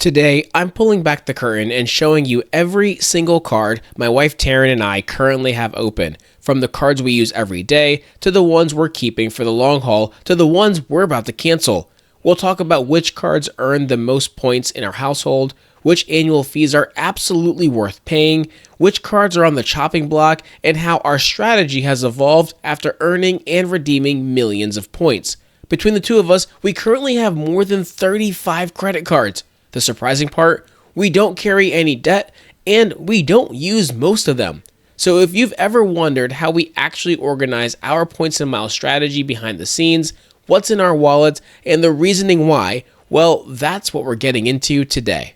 Today, I'm pulling back the curtain and showing you every single card my wife Taryn and I currently have open, from the cards we use every day, to the ones we're keeping for the long haul, to the ones we're about to cancel. We'll talk about which cards earn the most points in our household, which annual fees are absolutely worth paying, which cards are on the chopping block, and how our strategy has evolved after earning and redeeming millions of points. Between the two of us, we currently have more than 35 credit cards. The surprising part, we don't carry any debt, and we don't use most of them. So if you've ever wondered how we actually organize our points and miles strategy behind the scenes, what's in our wallets, and the reasoning why, well, that's what we're getting into today.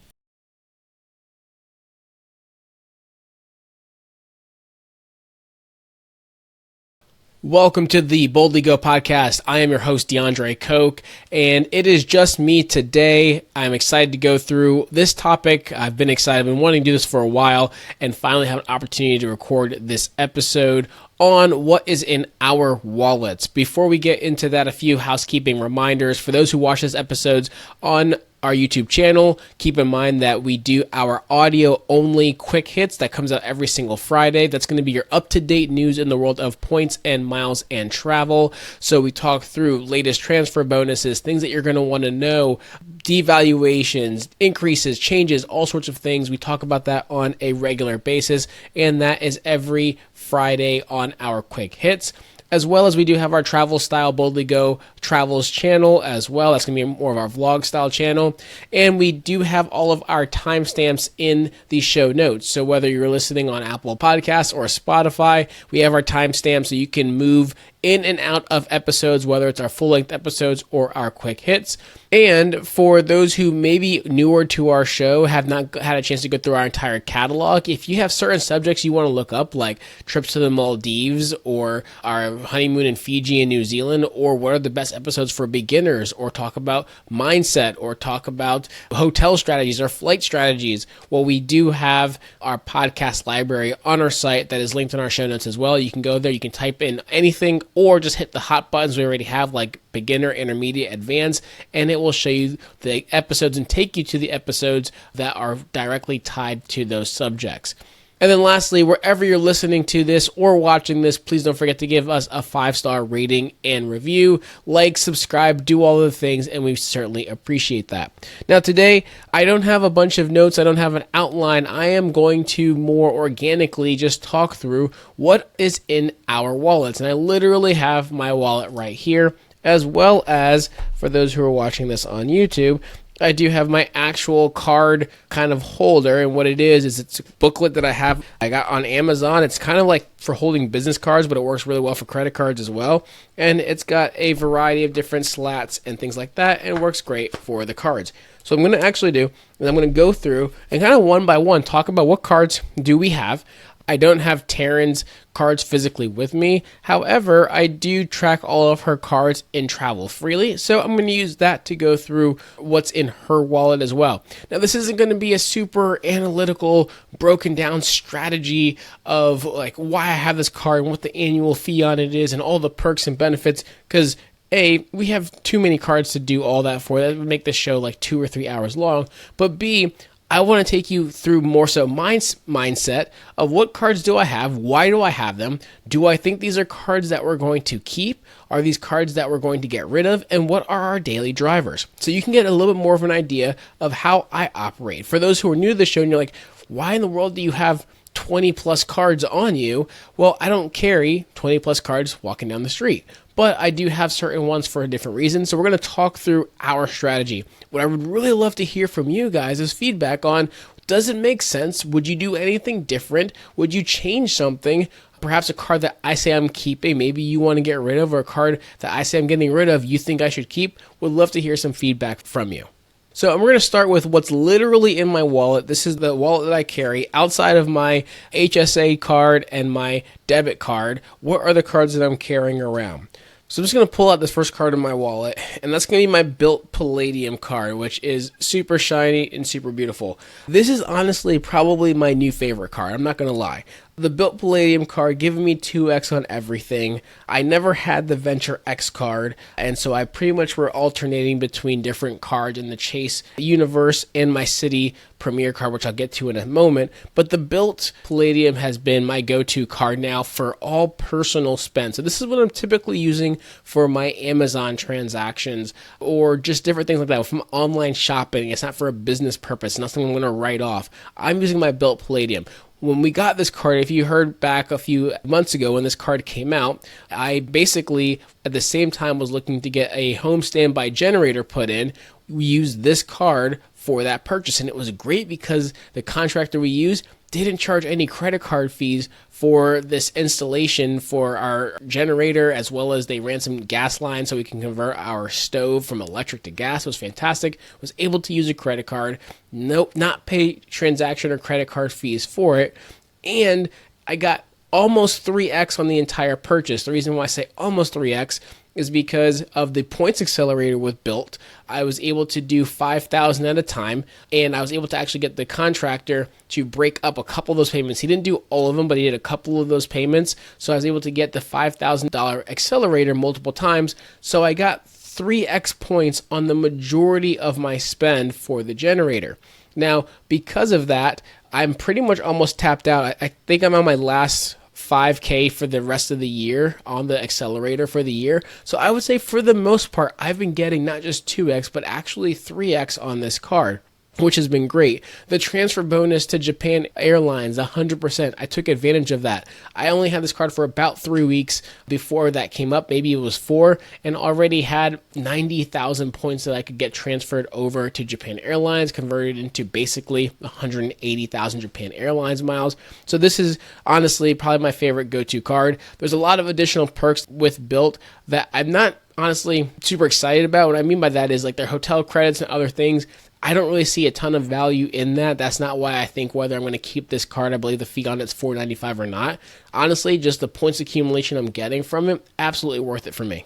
Welcome to the BoldlyGo podcast. I am your host, DeAndre Koch, and it is just me today. I'm excited to go through this topic. I've been excited. I've been wanting to do this for a while and finally have an opportunity to record this episode on what is in our wallets. Before we get into that, a few housekeeping reminders. For those who watch this episodes on our YouTube channel, keep in mind that we do our audio only quick hits that comes out every single Friday. That's going to be your up-to-date news in the world of points and miles and travel. So we talk through latest transfer bonuses, things that you're going to want to know, devaluations, increases, changes, all sorts of things. We talk about that on a regular basis, and that is every Friday on our quick hits. As well as we do have our travel style BoldlyGo Travels channel as well. That's going to be more of our vlog style channel. And we do have all of our timestamps in the show notes. So whether you're listening on Apple Podcasts or Spotify, we have our timestamps so you can move in and out of episodes, whether it's our full-length episodes or our quick hits. And for those who may be newer to our show, have not had a chance to go through our entire catalog, if you have certain subjects you want to look up, like trips to the Maldives or our honeymoon in Fiji and New Zealand, or what are the best episodes for beginners, or talk about mindset, or talk about hotel strategies or flight strategies, well, we do have our podcast library on our site that is linked in our show notes as well. You can go there, you can type in anything, or just hit the hot buttons we already have, like beginner, intermediate, advanced, and it will show you the episodes and take you to the episodes that are directly tied to those subjects. And then lastly, wherever you're listening to this or watching this, please don't forget to give us a 5-star rating and review. Like, subscribe, do all the things, and we certainly appreciate that. Now today, I don't have a bunch of notes. I don't have an outline. I am going to more organically just talk through what is in our wallets. And I literally have my wallet right here, as well as, for those who are watching this on YouTube, I do have my actual card kind of holder, and what it is it's a booklet that I got on Amazon. It's kind of like for holding business cards, but it works really well for credit cards as well. And it's got a variety of different slats and things like that, and it works great for the cards. So I'm going to actually do, and I'm going to go through and kind of one by one talk about what cards do we have. I don't have Taryn's cards physically with me. However, I do track all of her cards in Travel Freely, so I'm going to use that to go through what's in her wallet as well. Now, this isn't going to be a super analytical, broken down strategy of like why I have this card and what the annual fee on it is and all the perks and benefits, because A, we have too many cards to do all that for. That would make this show like 2 or 3 hours long. But B, I want to take you through more so my mindset of what cards do I have, why do I have them, do I think these are cards that we're going to keep, are these cards that we're going to get rid of, and what are our daily drivers? So you can get a little bit more of an idea of how I operate. For those who are new to the show and you're like, why in the world do you have 20 plus cards on you? Well, I don't carry 20 plus cards walking down the street, but I do have certain ones for a different reason. So we're going to talk through our strategy. What I would really love to hear from you guys is feedback on, does it make sense? Would you do anything different? Would you change something? Perhaps a card that I say I'm keeping, maybe you want to get rid of, or a card that I say I'm getting rid of, you think I should keep? Would love to hear some feedback from you. So we're going to start with what's literally in my wallet. This is the wallet that I carry outside of my HSA card and my debit card. What are the cards that I'm carrying around? So I'm just going to pull out this first card in my wallet, and that's going to be my Bilt Palladium Card, which is super shiny and super beautiful. This is honestly probably my new favorite card. I'm not going to lie. the Bilt Palladium card giving me 2x on everything. I never had the Venture X card, and so I pretty much were alternating between different cards in the Chase universe and my Citi Premier card, which I'll get to in a moment. But the Bilt Palladium has been my go-to card now for all personal spend. So this is what I'm typically using for my Amazon transactions or just different things like that. From online shopping, it's not for a business purpose, nothing I'm going to write off. I'm using my Bilt Palladium. When we got this card, if you heard back a few months ago when this card came out, I basically at the same time was looking to get a home standby generator put in. We used this card for that purchase, and it was great because the contractor we used didn't charge any credit card fees for this installation for our generator, as well as they ran some gas lines so we can convert our stove from electric to gas. It was fantastic. Was able to use a credit card, not pay transaction or credit card fees for it, and I got almost 3x on the entire purchase. The reason why I say almost 3x is because of the points accelerator with Bilt. I was able to do 5,000 at a time, and I was able to actually get the contractor to break up a couple of those payments. He didn't do all of them, but he did a couple of those payments. So I was able to get the $5,000 accelerator multiple times. So I got 3x points on the majority of my spend for the generator. Now, because of that, I'm pretty much almost tapped out. I think I'm on my last 5K for the rest of the year on the accelerator for the year. So I would say for the most part, I've been getting not just 2x, but actually 3x on this card, which has been great. The transfer bonus to Japan Airlines, 100%. I took advantage of that. I only had this card for about 3 weeks before that came up. Maybe it was 4, and already had 90,000 points that I could get transferred over to Japan Airlines, converted into basically 180,000 Japan Airlines miles. So this is honestly probably my favorite go-to card. There's a lot of additional perks with Bilt that I'm not honestly super excited about. What I mean by that is like their hotel credits and other things. I don't really see a ton of value in that. That's not why I think whether I'm going to keep this card. I believe the fee on it's $4.95 or not. Honestly, just the points accumulation I'm getting from it, absolutely worth it for me.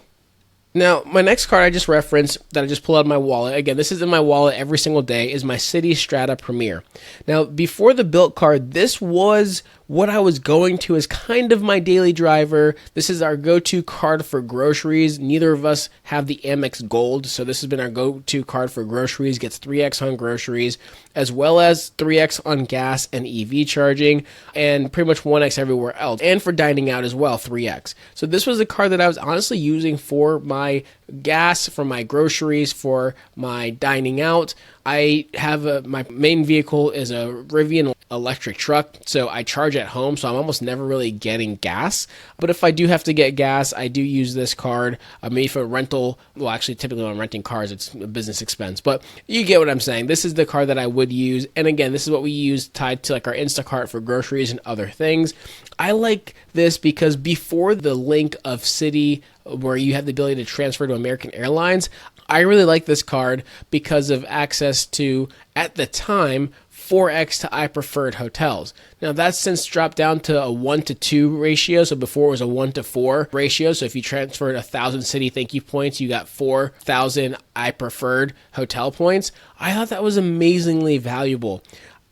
Now, my next card I just referenced that I just pulled out of my wallet, again, this is in my wallet every single day, is my Citi Strata Premier. Now, before the Bilt card, this was what I was going to as kind of my daily driver. This is our go-to card for groceries. Neither of us have the Amex Gold, so this has been our go-to card for groceries. Gets 3x on groceries, as well as 3x on gas and EV charging, and pretty much 1x everywhere else. And for dining out as well, 3x. So this was a card that I was honestly using for my gas, for my groceries, for my dining out. I have my main vehicle is a Rivian electric truck, so I charge at home, so I'm almost never really getting gas. But if I do have to get gas, I do use this card. Maybe for rental, well, actually, typically when I'm renting cars, it's a business expense, but you get what I'm saying. This is the card that I would use, and again, this is what we use tied to like our Instacart for groceries and other things. I like this because before the link of Citi, where you have the ability to transfer to American Airlines, I really like this card because of access to, at the time, 4x to I preferred hotels. Now that's since dropped down to a 1-to-2 ratio. So before it was a 1-to-4 ratio. So if you transferred 1,000 Citi thank you points, you got 4,000 I preferred hotel points. I thought that was amazingly valuable.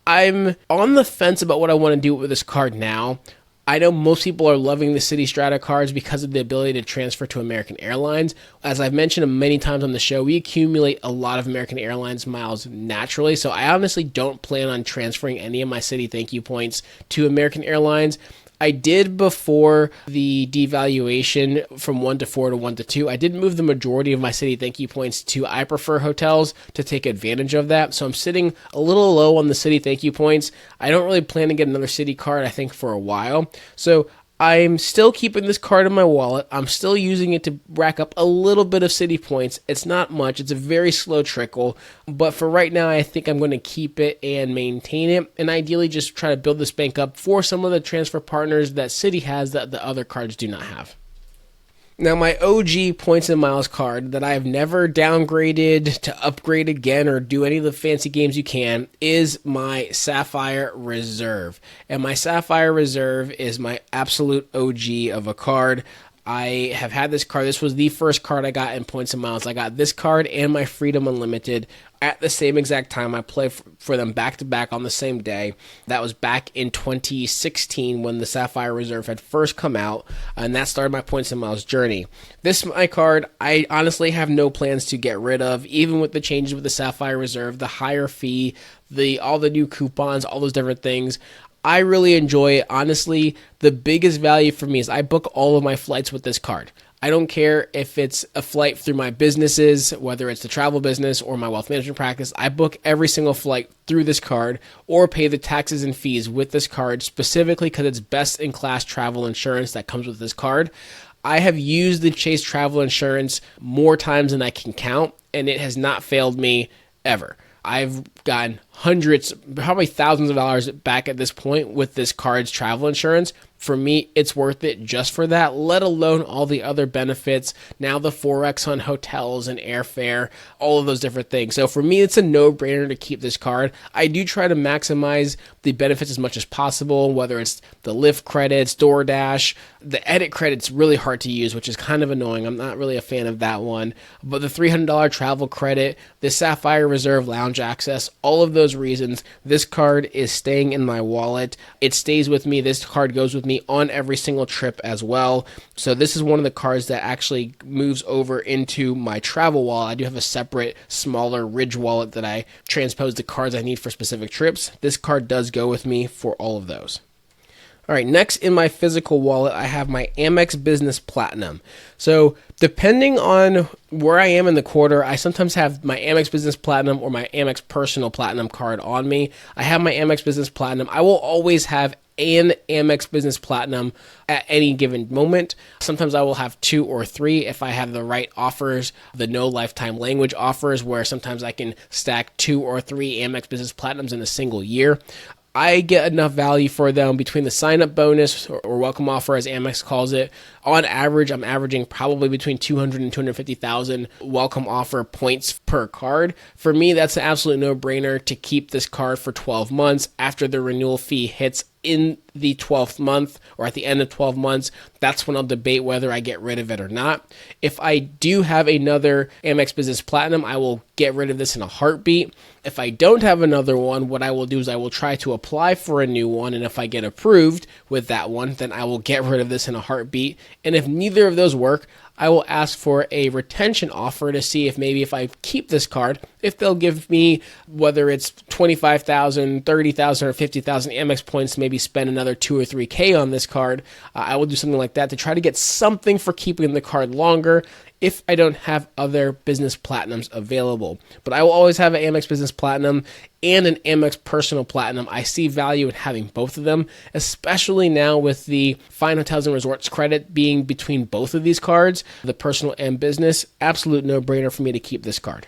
I'm on the fence about what I want to do with this card now. I know most people are loving the Citi Strata cards because of the ability to transfer to American Airlines. As I've mentioned many times on the show, we accumulate a lot of American Airlines miles naturally, so I honestly don't plan on transferring any of my Citi thank you points to American Airlines. I did before the devaluation from 1-to-4 to 1-to-2. I did move the majority of my Citi thank you points to I prefer hotels to take advantage of that. So I'm sitting a little low on the Citi thank you points. I don't really plan to get another Citi card, I think, for a while. So I'm still keeping this card in my wallet. I'm still using it to rack up a little bit of Citi points. It's not much. It's a very slow trickle. But for right now, I think I'm going to keep it and maintain it. And ideally just try to build this bank up for some of the transfer partners that Citi has that the other cards do not have. Now, my OG points and miles card that I have never downgraded to upgrade again or do any of the fancy games you can is my Sapphire Reserve. And my Sapphire Reserve is my absolute OG of a card. I have had this card. This was the first card I got in points and miles. I got this card and my Freedom Unlimited at the same exact time. I played for them back to back on the same day. That was back in 2016 when the Sapphire Reserve had first come out, and that started my points and miles journey. This my card I honestly have no plans to get rid of, even with the changes with the Sapphire Reserve, the higher fee, all the new coupons, all those different things. I really enjoy it. Honestly, the biggest value for me is I book all of my flights with this card. I don't care if it's a flight through my businesses, whether it's the travel business or my wealth management practice. I book every single flight through this card or pay the taxes and fees with this card, specifically because it's best-in-class travel insurance that comes with this card. I have used the Chase travel insurance more times than I can count, and it has not failed me ever. I've gotten hundreds, probably thousands of dollars back at this point with this card's travel insurance. For me, it's worth it just for that, let alone all the other benefits. Now the Forex on hotels and airfare, all of those different things. So for me, it's a no-brainer to keep this card. I do try to maximize the benefits as much as possible, whether it's the Lyft credits, DoorDash. The edit credit's really hard to use, which is kind of annoying. I'm not really a fan of that one. But the $300 travel credit, the Sapphire Reserve lounge access, all of those reasons, this card is staying in my wallet. It stays with me. This card goes with me on every single trip as well. So this is one of the cards that actually moves over into my travel wallet. I do have a separate, smaller Ridge wallet that I transpose the cards I need for specific trips. This card does go with me for all of those. All right, next in my physical wallet, I have my Amex Business Platinum. So depending on where I am in the quarter, I sometimes have my Amex Business Platinum or my Amex Personal Platinum card on me. I have my Amex Business Platinum. I will always have an Amex Business Platinum at any given moment. Sometimes I will have 2 or 3 if I have the right offers, the no lifetime language offers, where sometimes I can stack 2 or 3 Amex Business Platinums in a single year. I get enough value for them between the sign-up bonus or welcome offer, as Amex calls it. On average, I'm averaging probably between 200 and 250,000 welcome offer points per card. For me, that's an absolute no-brainer to keep this card for 12 months after the renewal fee hits in the 12th month or at the end of 12 months. That's when I'll debate whether I get rid of it or not. If I do have another Amex Business Platinum, I will get rid of this in a heartbeat. If I don't have another one, what I will do is I will try to apply for a new one, and if I get approved with that one, then I will get rid of this in a heartbeat. And if neither of those work, I will ask for a retention offer to see if maybe if I keep this card, if they'll give me, whether it's 25,000, 30,000, or 50,000 Amex points, maybe spend another 2 or 3K on this card. I will do something like that to try to get something for keeping the card longer if I don't have other business platinums available. But I will always have an Amex Business Platinum and an Amex Personal Platinum. I see value in having both of them, especially now with the Fine Hotels and Resorts credit being between both of these cards, the personal and business. Absolute no-brainer for me to keep this card.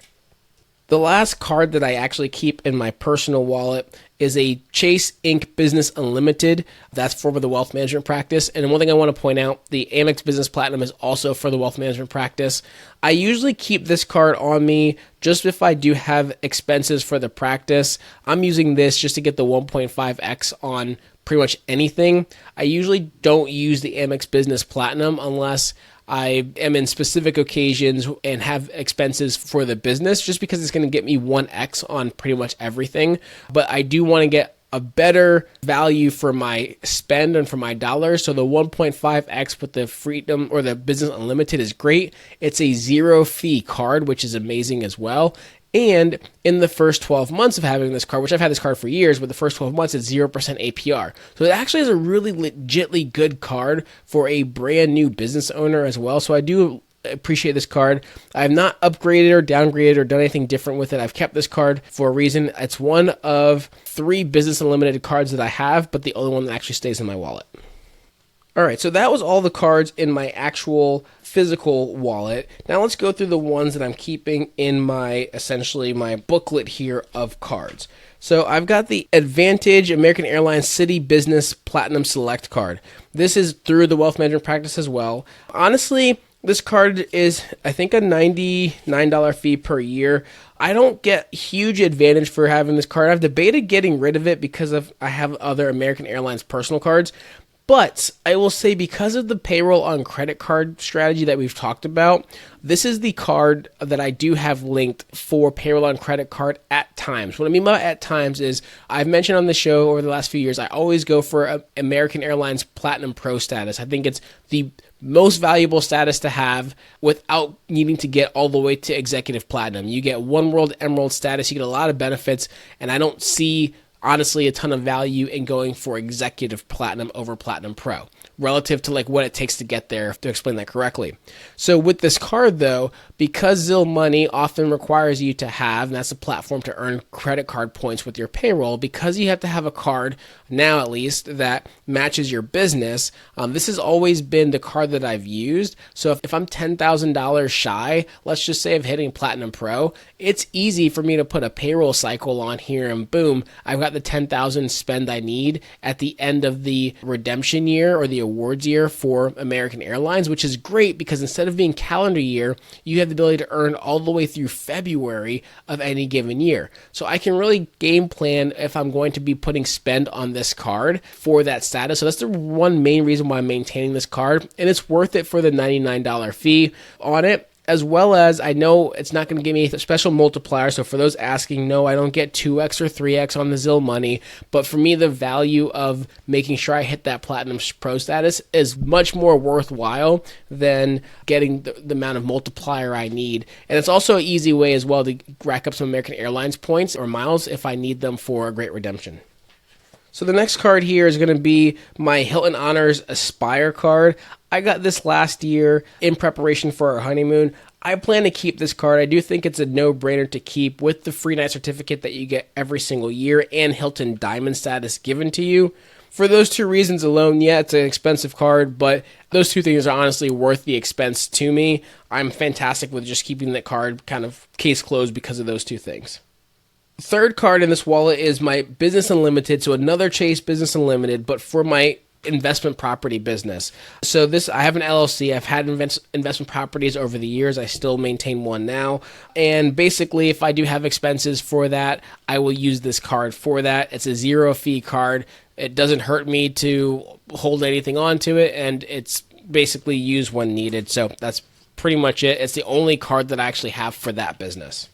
The last card that I actually keep in my personal wallet is a Chase Ink Business Unlimited. That's for the wealth management practice. And one thing I want to point out, the Amex Business Platinum is also for the wealth management practice. I usually keep this card on me just if I do have expenses for the practice. I'm using this just to get the 1.5x on pretty much anything. I usually don't use the Amex Business Platinum unless I am in specific occasions and have expenses for the business, just because it's going to get me 1x on pretty much everything. But I do want to get a better value for my spend and for my dollars. So the 1.5x with the Freedom or the Business Unlimited is great. It's a zero fee card, which is amazing as well. And in the first 12 months of having this card, which I've had this card for years, but the first 12 months it's 0% APR. So it actually is a really legitly good card for a brand new business owner as well. So I do appreciate this card. I have not upgraded or downgraded or done anything different with it. I've kept this card for a reason. It's one of 3 Business Unlimited cards that I have, but the only one that actually stays in my wallet. All right, so that was all the cards in my actual physical wallet. Now let's go through the ones that I'm keeping in my, essentially my booklet here of cards. So I've got the Advantage American Airlines Citi Business Platinum Select card. This is through the wealth management practice as well. Honestly, this card is, I think, a $99 fee per year. I don't get huge advantage for having this card. I've debated getting rid of it because I have other American Airlines personal cards. But I will say, because of the payroll on credit card strategy that we've talked about, this is the card that I do have linked for payroll on credit card at times. What I mean by at times is, I've mentioned on the show over the last few years, I always go for American Airlines Platinum Pro status. I think it's the most valuable status to have without needing to get all the way to Executive Platinum. You get One World Emerald status, you get a lot of benefits, and I don't see honestly a ton of value in going for Executive Platinum over Platinum Pro relative to like what it takes to get there, to explain that correctly. So with this card though, because Zelle Money often requires you to have, and that's a platform to earn credit card points with your payroll, because you have to have a card now at least that matches your business, this has always been the card that I've used. So if I'm $10,000 shy, let's just say of hitting Platinum Pro, it's easy for me to put a payroll cycle on here and boom, I've got the 10,000 spend I need at the end of the redemption year or the awards year for American Airlines, which is great because instead of being calendar year, you have the ability to earn all the way through February of any given year. So I can really game plan if I'm going to be putting spend on this card for that status. So that's the one main reason why I'm maintaining this card, and it's worth it for the $99 fee on it. As well as, I know it's not going to give me a special multiplier, so for those asking, no, I don't get 2x or 3x on the Zelle Money, but for me, the value of making sure I hit that Platinum Pro status is much more worthwhile than getting the amount of multiplier I need. And it's also an easy way as well to rack up some American Airlines points or miles if I need them for a great redemption. So the next card here is going to be my Hilton Honors Aspire card. I got this last year in preparation for our honeymoon. I plan to keep this card. I do think it's a no-brainer to keep with the free night certificate that you get every single year and Hilton Diamond status given to you. For those two reasons alone, yeah, it's an expensive card, but those two things are honestly worth the expense to me. I'm fantastic with just keeping that card kind of case closed because of those two things. Third card in this wallet is my Business Unlimited, so another Chase Business Unlimited, but for my investment property business. So this, I have an LLC. I've had investment properties over the years. I still maintain one now. And basically, if I do have expenses for that, I will use this card for that. It's a zero fee card. It doesn't hurt me to hold anything onto it, and it's basically used when needed. So that's pretty much it. It's the only card that I actually have for that business.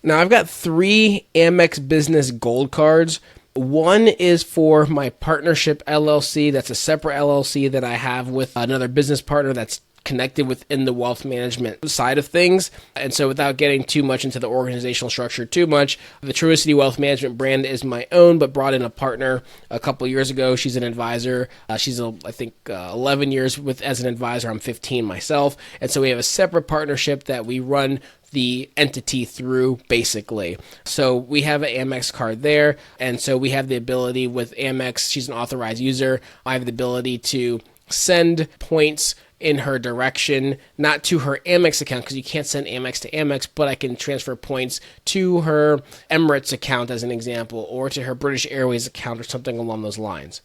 Now, I've got 3 Amex Business Gold cards. One is for my partnership LLC. That's a separate LLC that I have with another business partner that's connected within the wealth management side of things. And so without getting too much into the organizational structure too much, the Truicity Wealth Management brand is my own, but brought in a partner a couple of years ago. She's an advisor. She's, I think, 11 years as an advisor. I'm 15 myself. And so we have a separate partnership that we run the entity through, basically. So we have an Amex card there, and so we have the ability with Amex, she's an authorized user, I have the ability to send points in her direction, not to her Amex account, because you can't send Amex to Amex, but I can transfer points to her Emirates account as an example, or to her British Airways account or something along those lines.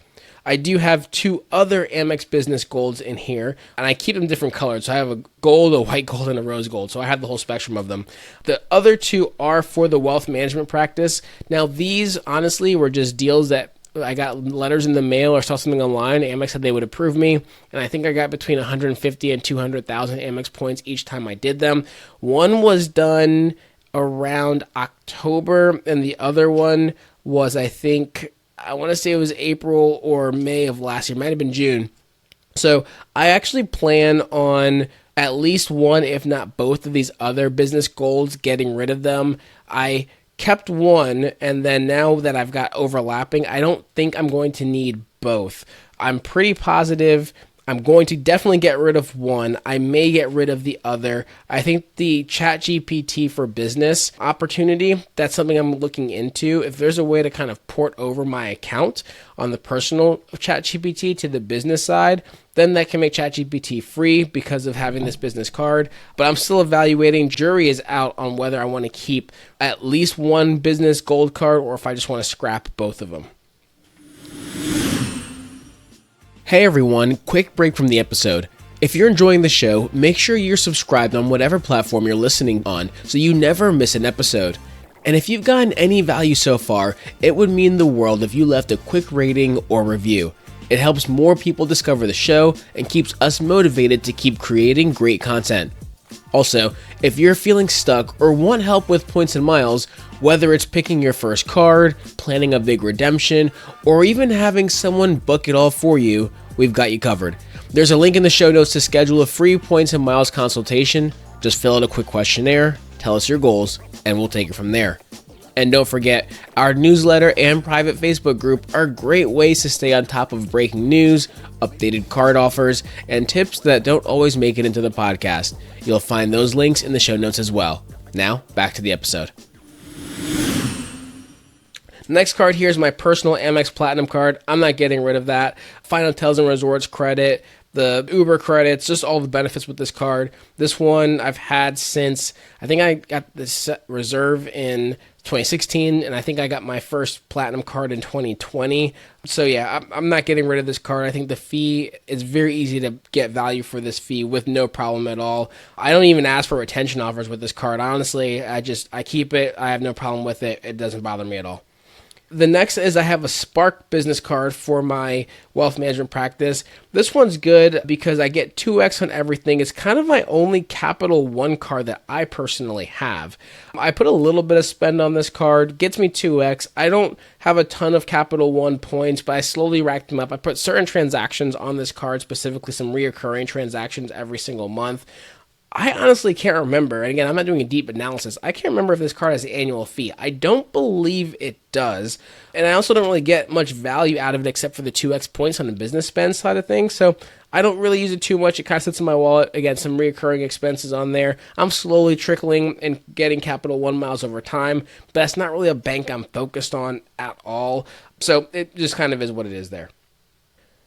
I do have 2 other Amex Business Golds in here, and I keep them different colors. So I have a gold, a white gold, and a rose gold. So I have the whole spectrum of them. The other 2 are for the wealth management practice. Now, these honestly were just deals that I got letters in the mail or saw something online. Amex said they would approve me, and I think I got between 150 and 200,000 Amex points each time I did them. One was done around October, and the other one was, I want to say it was April or May of last year. It might have been June. So I actually plan on at least one, if not both, of these other business golds, getting rid of them. I kept one, and then now that I've got overlapping, I don't think I'm going to need both. I'm pretty positive I'm going to definitely get rid of one. I may get rid of the other. I think the ChatGPT for business opportunity, that's something I'm looking into. If there's a way to kind of port over my account on the personal ChatGPT to the business side, then that can make ChatGPT free because of having this business card. But I'm still evaluating. Jury is out on whether I want to keep at least one business gold card or if I just want to scrap both of them. Hey everyone, quick break from the episode. If you're enjoying the show, make sure you're subscribed on whatever platform you're listening on so you never miss an episode. And if you've gotten any value so far, it would mean the world if you left a quick rating or review. It helps more people discover the show and keeps us motivated to keep creating great content. Also, if you're feeling stuck or want help with points and miles, whether it's picking your first card, planning a big redemption, or even having someone book it all for you, we've got you covered. There's a link in the show notes to schedule a free points and miles consultation. Just fill out a quick questionnaire, tell us your goals, and we'll take it from there. And don't forget, our newsletter and private Facebook group are great ways to stay on top of breaking news, updated card offers, and tips that don't always make it into the podcast. You'll find those links in the show notes as well. Now, back to the episode. Next card here is my personal Amex Platinum card. I'm not getting rid of that. Fine Hotels and Resorts credit, the Uber credits, just all the benefits with this card. This one I've had since, I think I got this reserve in 2016, and I think I got my first Platinum card in 2020. So yeah, I'm not getting rid of this card. I think the fee is very easy to get value for this fee with no problem at all. I don't even ask for retention offers with this card. Honestly, I keep it. I have no problem with it. It doesn't bother me at all. The next is I have a Spark business card for my wealth management practice. This one's good because I get 2x on everything. It's kind of my only Capital One card that I personally have. I put a little bit of spend on this card, gets me 2x. I don't have a ton of Capital One points, but I slowly racked them up. I put certain transactions on this card, specifically some reoccurring transactions every single month. I honestly can't remember, and again, I'm not doing a deep analysis. I can't remember if this card has an annual fee. I don't believe it does, and I also don't really get much value out of it except for the 2x points on the business spend side of things, so I don't really use it too much. It kind of sits in my wallet. Again, some reoccurring expenses on there. I'm slowly trickling and getting Capital One miles over time, but that's not really a bank I'm focused on at all, so it just kind of is what it is there.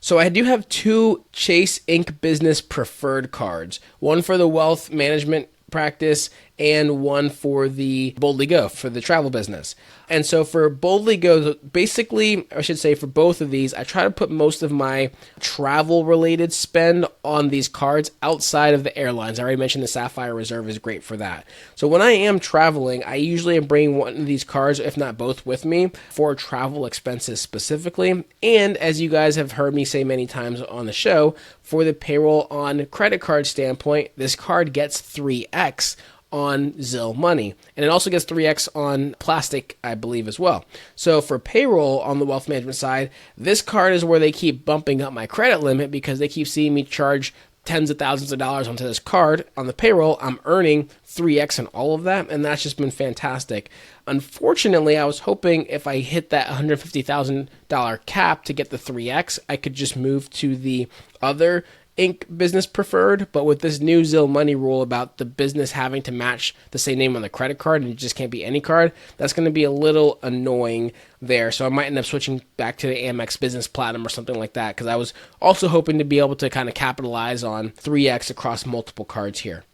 So I do have two Chase Ink Business Preferred cards, one for the wealth management practice and one for the BoldlyGo for the travel business. And so for BoldlyGo, basically, I should say for both of these, I try to put most of my travel related spend on these cards outside of the airlines. I already mentioned the Sapphire Reserve is great for that. So when I am traveling, I usually am bringing one of these cards, if not both, with me for travel expenses specifically. And as you guys have heard me say many times on the show, for the payroll on credit card standpoint, this card gets 3x on Zelle Money. And it also gets 3x on plastic, I believe, as well. So for payroll on the wealth management side, this card is where they keep bumping up my credit limit because they keep seeing me charge tens of thousands of dollars onto this card. On the payroll, I'm earning 3x on all of that, and that's just been fantastic. Unfortunately, I was hoping if I hit that $150,000 cap to get the 3x, I could just move to the other Ink Business Preferred, but with this new Zelle Money rule about the business having to match the same name on the credit card and it just can't be any card, that's going to be a little annoying there. So I might end up switching back to the Amex Business Platinum or something like that because I was also hoping to be able to kind of capitalize on 3x across multiple cards here.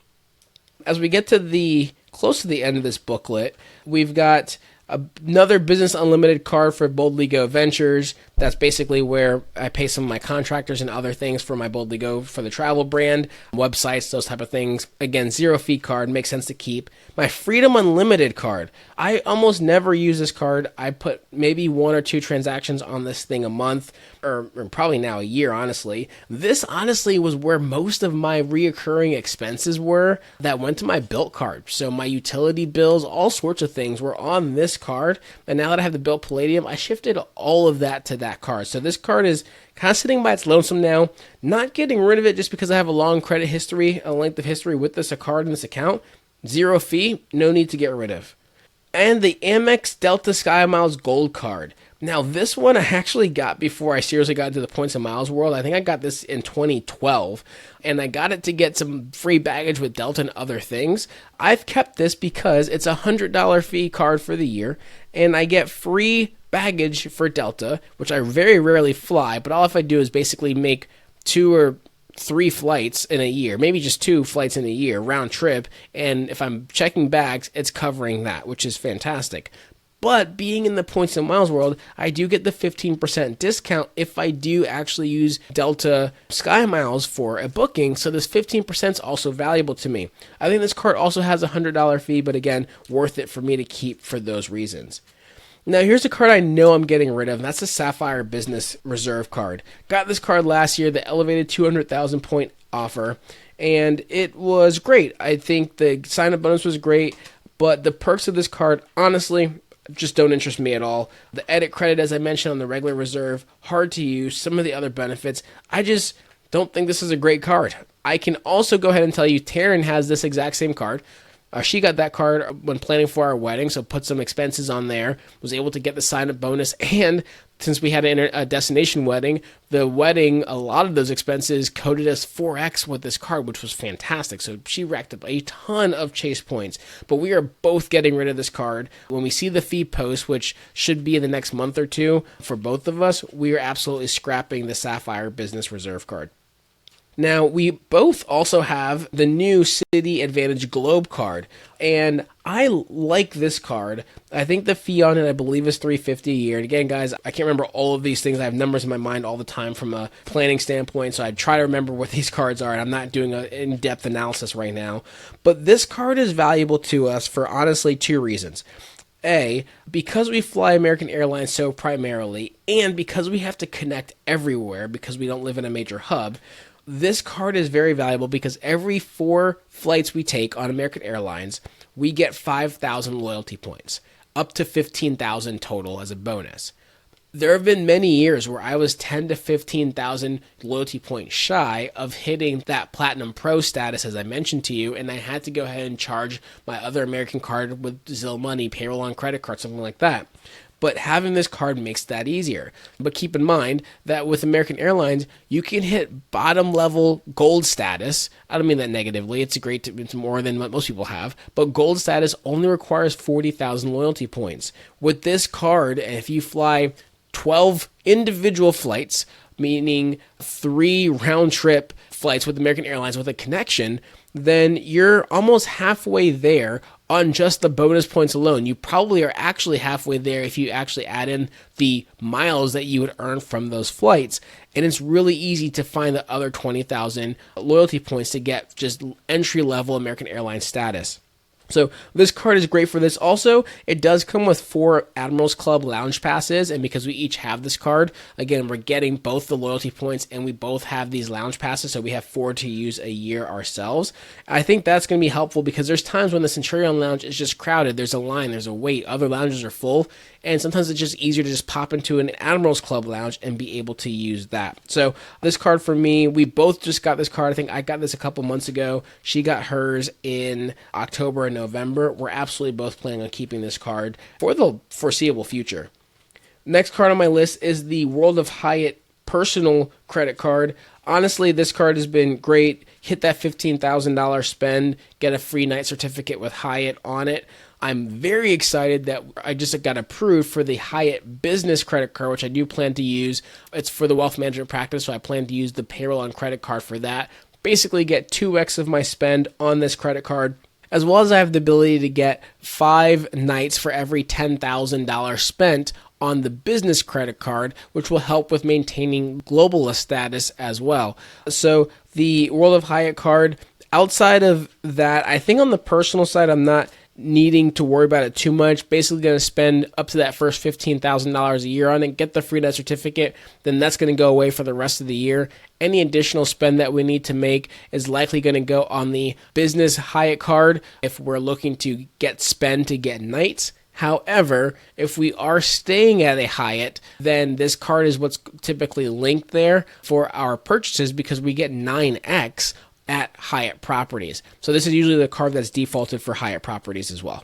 As we get to the close to the end of this booklet, we've got another Business Unlimited card for BoldlyGo Ventures. That's basically where I pay some of my contractors and other things for my BoldlyGo for the travel brand, websites, those type of things. Again, zero fee card, makes sense to keep. My Freedom Unlimited card. I almost never use this card. I put maybe one or two transactions on this thing a month, or probably now a year, honestly. This honestly was where most of my reoccurring expenses were that went to my Bilt card. So my utility bills, all sorts of things were on this card. And now that I have the Bilt Palladium, I shifted all of that to that card. So this card is kind of sitting by its lonesome now, not getting rid of it just because I have a long credit history, a length of history with this card in this account. Zero fee, no need to get rid of. And the Amex Delta Sky Miles Gold card. Now, this one I actually got before I seriously got into the points and miles world. I think I got this in 2012, and I got it to get some free baggage with Delta and other things. I've kept this because it's a $100 fee card for the year, and I get free baggage for Delta, which I very rarely fly, but all if I do is basically make 2 or 3 flights in a year, maybe just 2 flights in a year, round trip, and if I'm checking bags, it's covering that, which is fantastic. But being in the points and miles world, I do get the 15% discount if I do actually use Delta Sky Miles for a booking. So this 15% is also valuable to me. I think this card also has a $100 fee, but again, worth it for me to keep for those reasons. Now, here's a card I know I'm getting rid of, and that's the Sapphire Business Reserve card. Got this card last year, the elevated 200,000 point offer, and it was great. I think the sign-up bonus was great, but the perks of this card, honestly, just don't interest me at all. The edit credit, as I mentioned on the regular reserve, hard to use. Some of the other benefits, I just don't think this is a great card. I can also go ahead and tell you Taryn has this exact same card. She got that card when planning for our wedding, so put some expenses on there, was able to get the sign-up bonus, and since we had a destination wedding, the wedding, a lot of those expenses coded as 4X with this card, which was fantastic. So she racked up a ton of Chase points, but we are both getting rid of this card. When we see the fee post, which should be in the next month or two for both of us, we are absolutely scrapping the Sapphire Business Reserve card. Now, we both also have the new Citi Advantage Globe card, and I like this card. I think the fee on it, I believe, is $350 a year. And again, guys, I can't remember all of these things. I have numbers in my mind all the time from a planning standpoint, so I try to remember what these cards are, and I'm not doing an in-depth analysis right now. But this card is valuable to us for, honestly, two reasons. A, because we fly American Airlines so primarily, and because we have to connect everywhere because we don't live in a major hub, this card is very valuable because every 4 flights we take on American Airlines, we get 5,000 loyalty points, up to 15,000 total as a bonus. There have been many years where I was 10 to 15,000 loyalty points shy of hitting that Platinum Pro status, as I mentioned to you, and I had to go ahead and charge my other American card with Zelle Money, payroll on credit card, something like that. But having this card makes that easier. But keep in mind that with American Airlines, you can hit bottom level gold status. I don't mean that negatively. It's more than what most people have. But gold status only requires 40,000 loyalty points. With this card, if you fly 12 individual flights, meaning 3 round trip flights with American Airlines with a connection, then you're almost halfway there on just the bonus points alone. You probably are actually halfway there if you actually add in the miles that you would earn from those flights. And it's really easy to find the other 20,000 loyalty points to get just entry-level American Airlines status. So this card is great for this. Also, it does come with 4 Admirals Club lounge passes, and because we each have this card, again, we're getting both the loyalty points and we both have these lounge passes, so we have 4 to use a year ourselves. I think that's going to be helpful because there's times when the Centurion Lounge is just crowded. There's a line, there's a wait, other lounges are full, and sometimes it's just easier to just pop into an Admirals Club lounge and be able to use that. So this card for me, we both just got this card. I think I got this a couple months ago. She got hers in October and November. We're absolutely both planning on keeping this card for the foreseeable future. Next card on my list is the World of Hyatt personal credit card. Honestly, this card has been great. Hit that $15,000 spend, get a free night certificate with Hyatt on it. I'm very excited that I just got approved for the Hyatt Business Credit Card, which I do plan to use. It's for the wealth management practice, so I plan to use the payroll on credit card for that. Basically get 2x of my spend on this credit card, as well as I have the ability to get 5 nights for every $10,000 spent on the business credit card, which will help with maintaining globalist status as well. So the World of Hyatt card, outside of that, I think on the personal side, I'm not needing to worry about it too much. Basically going to spend up to that first $15,000 a year on it, get the free net certificate, then that's going to go away for the rest of the year. Any additional spend that we need to make is likely going to go on the business Hyatt card if we're looking to get spend to get nights. However, if we are staying at a Hyatt, then this card is what's typically linked there for our purchases because we get 9x at Hyatt properties. So this is usually the card that's defaulted for Hyatt properties as well.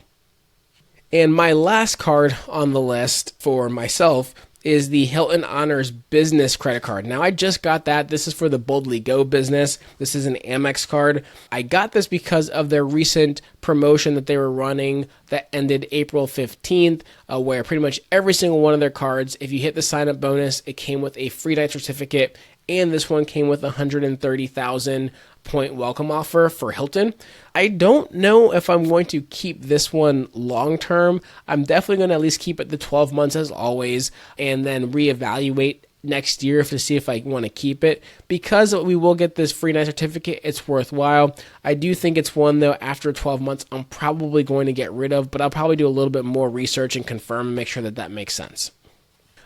And my last card on the list for myself is the Hilton Honors Business Credit Card. Now, I just got that. This is for the BoldlyGo business. This is an Amex card. I got this because of their recent promotion that they were running that ended April 15th, where pretty much every single one of their cards, if you hit the sign-up bonus, it came with a free night certificate, and this one came with 130,000 point welcome offer for Hilton. I don't know if I'm going to keep this one long term. I'm definitely going to at least keep it the 12 months as always, and then reevaluate next year to see if I want to keep it. Because we will get this free night certificate, it's worthwhile. I do think it's one, though, after 12 months, I'm probably going to get rid of, but I'll probably do a little bit more research and confirm and make sure that that makes sense.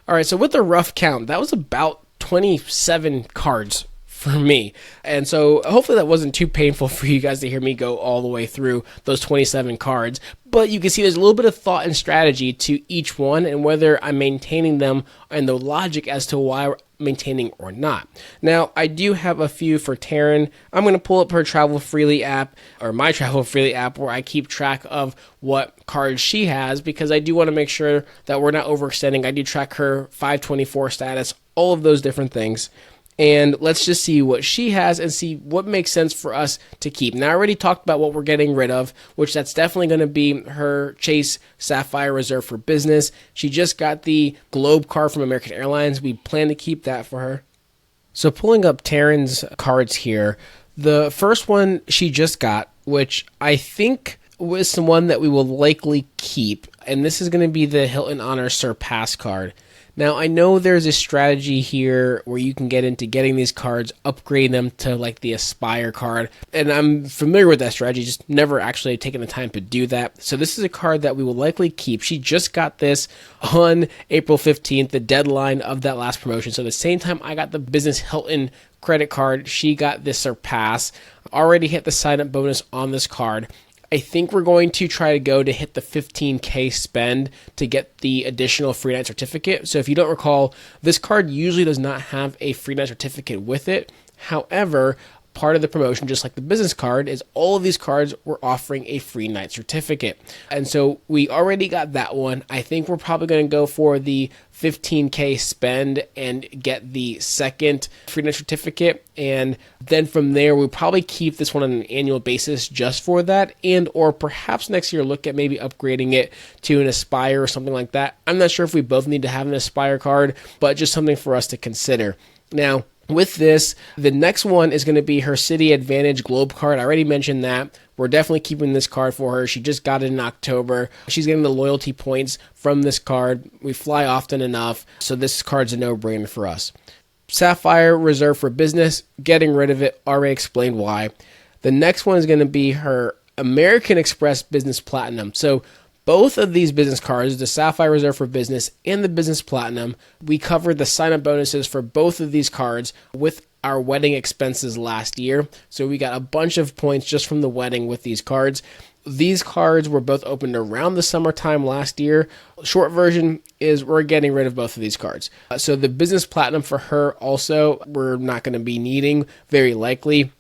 All right, so with the rough count, that was about 27 cards for me. And so hopefully that wasn't too painful for you guys to hear me go all the way through those 27 cards. But you can see there's a little bit of thought and strategy to each one and whether I'm maintaining them and the logic as to why we're maintaining or not. Now, I do have a few for Taryn. I'm going to pull up her Travel Freely app, or my Travel Freely app, where I keep track of what cards she has, because I do want to make sure that we're not overextending. I do track her 524 status, all of those different things. And let's just see what she has and see what makes sense for us to keep. Now, I already talked about what we're getting rid of, which that's definitely going to be her Chase Sapphire Reserve for Business. She just got the Globe card from American Airlines. We plan to keep that for her. So pulling up Taryn's cards here, the first one she just got, which I think was the one that we will likely keep, and this is going to be the Hilton Honor Surpass card. Now, I know there's a strategy here where you can get into getting these cards, upgrade them to like the Aspire card, and I'm familiar with that strategy, just never actually taken the time to do that. So this is a card that we will likely keep. She just got this on April 15th, the deadline of that last promotion. So the same time I got the Business Hilton credit card, she got this Surpass. Already hit the sign-up bonus on this card. I think we're going to try to go to hit the $15K spend to get the additional free night certificate. So if you don't recall, this card usually does not have a free night certificate with it. However, part of the promotion, just like the business card, is all of these cards were offering a free night certificate. And so we already got that one. I think we're probably going to go for the $15K spend and get the second free night certificate. And then from there, we'll probably keep this one on an annual basis just for that. And or perhaps next year, look at maybe upgrading it to an Aspire or something like that. I'm not sure if we both need to have an Aspire card, but just something for us to consider. Now, with this, the next one is going to be her Citi Advantage Globe card. I already mentioned that. We're definitely keeping this card for her. She just got it in October. She's getting the loyalty points from this card. We fly often enough, so this card's a no-brainer for us. Sapphire Reserve for Business, getting rid of it. Already explained why. The next one is going to be her American Express Business Platinum. So both of these business cards, the Sapphire Reserve for Business and the Business Platinum, we covered the sign-up bonuses for both of these cards with our wedding expenses last year. So we got a bunch of points just from the wedding with these cards. These cards were both opened around the summertime last year. Short version is we're getting rid of both of these cards. So the Business Platinum for her also, we're not going to be needing, very likely.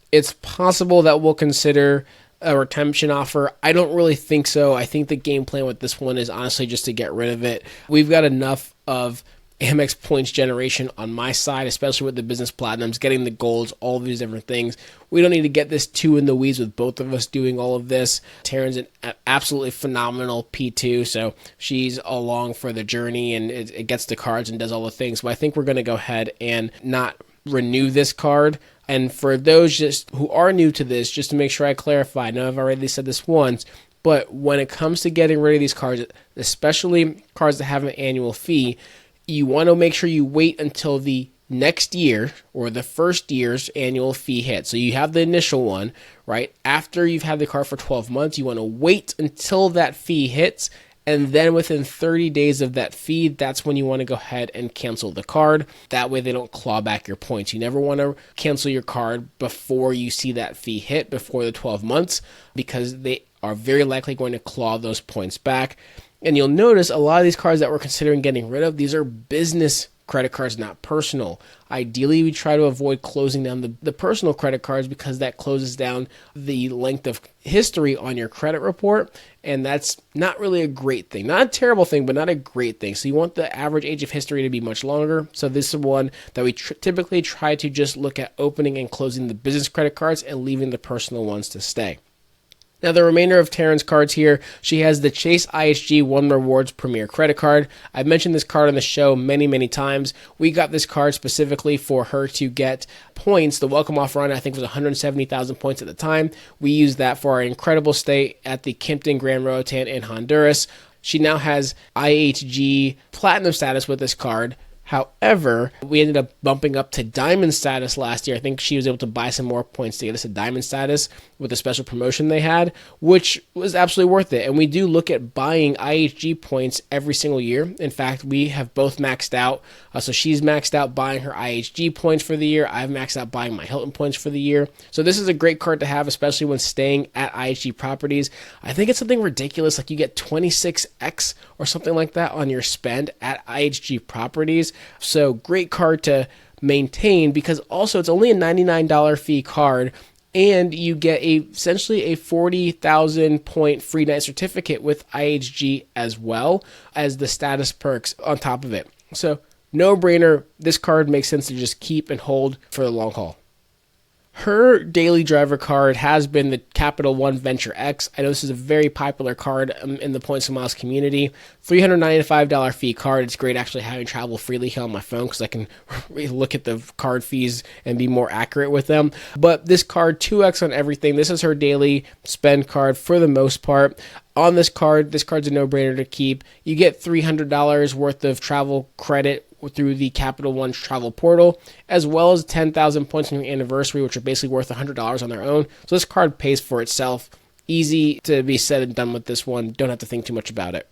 It's possible that we'll consider a redemption offer. I don't really think so. I think the game plan with this one is honestly just to get rid of it. We've got enough of Amex points generation on my side, especially with the Business Platinums, getting the golds, all of these different things. We don't need to get this too in the weeds with both of us doing all of this. Taryn's an absolutely phenomenal P2, so she's along for the journey and it gets the cards and does all the things. But I think we're going to go ahead and not renew this card. And for those just who are new to this, just to make sure I clarify, I know I've already said this once, but when it comes to getting rid of these cards, especially cards that have an annual fee, you want to make sure you wait until the next year or the first year's annual fee hits. So you have the initial one, right? After you've had the card for 12 months, you want to wait until that fee hits. And then within 30 days of that fee, that's when you want to go ahead and cancel the card. That way they don't claw back your points. You never want to cancel your card before you see that fee hit, before the 12 months, because they are very likely going to claw those points back. And you'll notice a lot of these cards that we're considering getting rid of, these are business credit cards, not personal. Ideally, we try to avoid closing down the personal credit cards because that closes down the length of history on your credit report, and that's not really a great thing. Not a terrible thing, but not a great thing. So you want the average age of history to be much longer. So this is one that we typically try to just look at opening and closing the business credit cards and leaving the personal ones to stay. Now, the remainder of Taryn's cards here, she has the Chase IHG One Rewards Premier Credit Card. I've mentioned this card on the show many, many times. We got this card specifically for her to get points. The welcome offer on it, I think, was 170,000 points at the time. We used that for our incredible stay at the Kimpton Grand Roatan in Honduras. She now has IHG Platinum status with this card. However, we ended up bumping up to diamond status last year. I think she was able to buy some more points to get us a diamond status with the special promotion they had, which was absolutely worth it. And we do look at buying IHG points every single year. In fact, we have both maxed out. So she's maxed out buying her IHG points for the year. I've maxed out buying my Hilton points for the year. So this is a great card to have, especially when staying at IHG properties. I think it's something ridiculous, like you get 26x or something like that on your spend at IHG properties. So great card to maintain, because also it's only a $99 fee card, and you get essentially a 40,000 point free night certificate with IHG as well as the status perks on top of it. So no brainer, this card makes sense to just keep and hold for the long haul. Her daily driver card has been the Capital One Venture X. I know this is a very popular card in the Points and Miles community. $395 fee card. It's great actually having travel freely here on my phone because I can look at the card fees and be more accurate with them. But this card, 2X on everything. This is her daily spend card for the most part. On this card's a no-brainer to keep. You get $300 worth of travel credit through the Capital One travel portal, as well as 10,000 points on your anniversary, which are basically worth $100 on their own. So this card pays for itself. Easy to be said and done with this one. Don't have to think too much about it.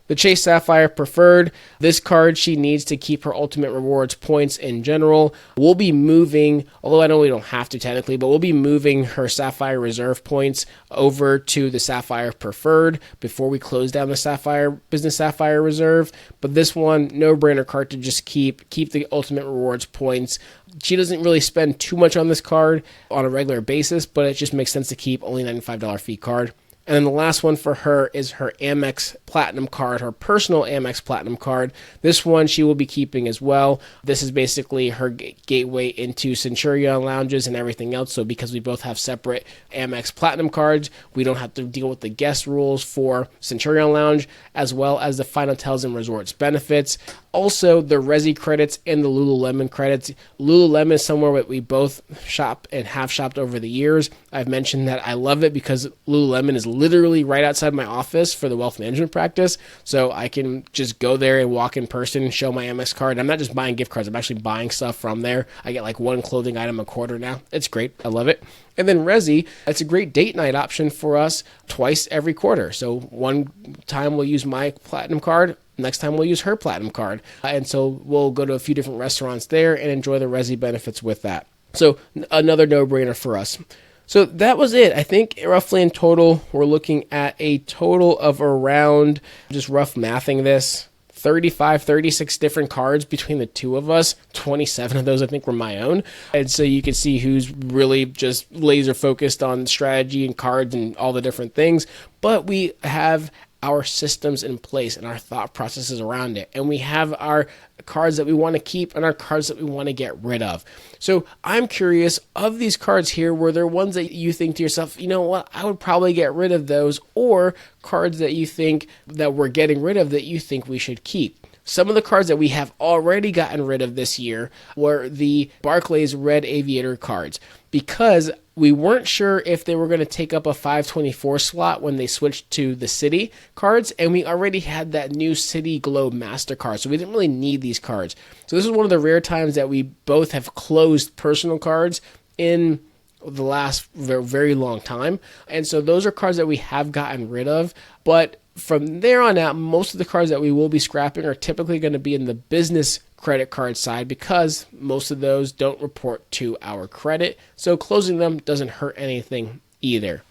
The Chase Sapphire Preferred, this card, she needs to keep her Ultimate Rewards points in general. We'll be moving, although I know we don't have to technically, but we'll be moving her Sapphire Reserve points over to the Sapphire Preferred before we close down the Sapphire Business Sapphire Reserve. But this one, no-brainer card to just keep the Ultimate Rewards points. She doesn't really spend too much on this card on a regular basis, but it just makes sense to keep. Only $95 fee card. And then the last one for her is her Amex Platinum card, her personal Amex Platinum card. This one she will be keeping as well. This is basically her gateway into Centurion lounges and everything else. So because we both have separate Amex Platinum cards, we don't have to deal with the guest rules for Centurion Lounge, as well as the Fine Hotels and Resorts benefits. Also, the Resi credits and the Lululemon credits. Lululemon is somewhere that we both shop and have shopped over the years. I've mentioned that I love it because Lululemon is literally right outside my office for the wealth management practice. So I can just go there and walk in person and show my Amex card. I'm not just buying gift cards. I'm actually buying stuff from there. I get like one clothing item a quarter now. It's great. I love it. And then Resi, it's a great date night option for us twice every quarter. So one time we'll use my Platinum card. Next time we'll use her Platinum card. And so we'll go to a few different restaurants there and enjoy the Resi benefits with that. So another no-brainer for us. So that was it. I think roughly in total, we're looking at a total of around, just rough mathing this, 35, 36 different cards between the two of us. 27 of those I think were my own. And so you can see who's really just laser focused on strategy and cards and all the different things. But we have our systems in place and our thought processes around it. And we have our cards that we want to keep and our cards that we want to get rid of. So I'm curious, of these cards here, were there ones that you think to yourself, you know what, I would probably get rid of those, or cards that you think that we're getting rid of that you think we should keep? Some of the cards that we have already gotten rid of this year were the Barclays Red Aviator cards, because we weren't sure if they were going to take up a 524 slot when they switched to the Citi cards, and we already had that new Citi Globe MasterCard, so we didn't really need these cards. So this is one of the rare times that we both have closed personal cards in the last very long time, and so those are cards that we have gotten rid of. But from there on out, most of the cards that we will be scrapping are typically going to be in the business credit card side, because most of those don't report to our credit. So closing them doesn't hurt anything either.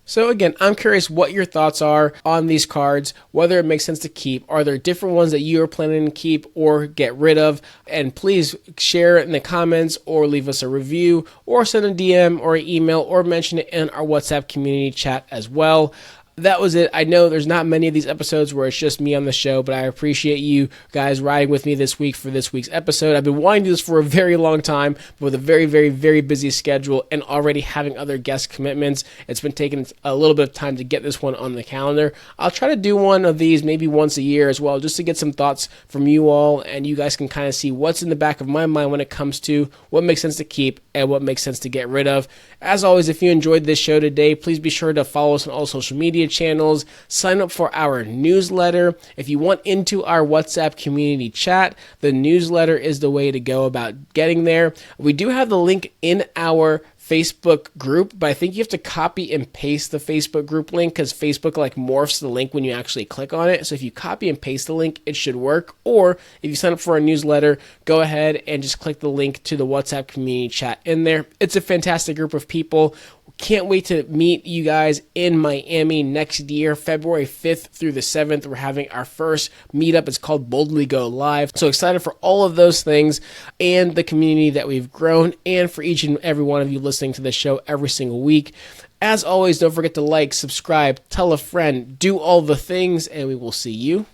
So again, I'm curious what your thoughts are on these cards, whether it makes sense to keep. Are there different ones that you are planning to keep or get rid of? And please share it in the comments, or leave us a review, or send a DM or an email, or mention it in our WhatsApp community chat as well. That was it. I know there's not many of these episodes where it's just me on the show, but I appreciate you guys riding with me this week for this week's episode. I've been wanting to do this for a very long time, but with a very, very, very busy schedule and already having other guest commitments, it's been taking a little bit of time to get this one on the calendar. I'll try to do one of these maybe once a year as well, just to get some thoughts from you all, and you guys can kind of see what's in the back of my mind when it comes to what makes sense to keep and what makes sense to get rid of. As always, if you enjoyed this show today, please be sure to follow us on all social media media channels, sign up for our newsletter. If you want into our WhatsApp community chat, the newsletter is the way to go about getting there. We do have the link in our Facebook group, but I think you have to copy and paste the Facebook group link because Facebook like morphs the link when you actually click on it. So if you copy and paste the link, it should work. Or if you sign up for our newsletter, go ahead and just click the link to the WhatsApp community chat in there. It's a fantastic group of people. Can't wait to meet you guys in Miami next year, February 5th through the 7th. We're having our first meetup. It's called BoldlyGo Live. So excited for all of those things and the community that we've grown, and for each and every one of you listening to the show every single week. As always, don't forget to like, subscribe, tell a friend, do all the things, and we will see you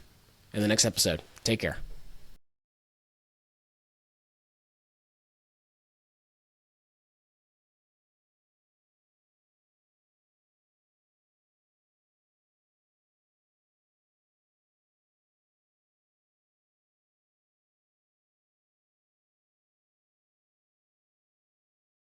in the next episode. Take care.